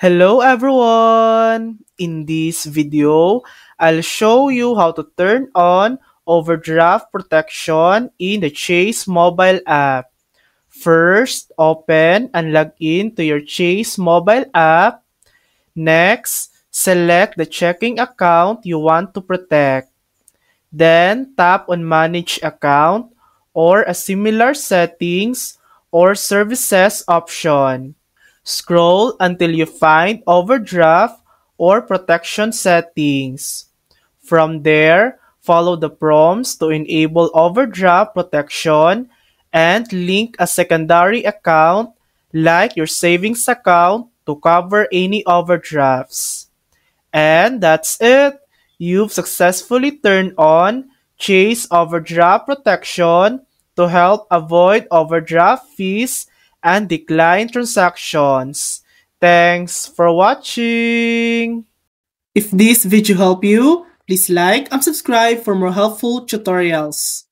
Hello everyone! In this video, I'll show you how to turn on overdraft protection in the Chase mobile app. First, open and log in to your Chase mobile app. Next, select the checking account you want to protect. Then, tap on Manage Account or a similar settings or services option. Scroll until you find overdraft or protection settings. From there, follow the prompts to enable overdraft protection and link a secondary account like your savings account to cover any overdrafts. And that's it. You've successfully turned on Chase Overdraft Protection to help avoid overdraft fees and decline transactions. Thanks for watching. If this video helped you, please like and subscribe for more helpful tutorials.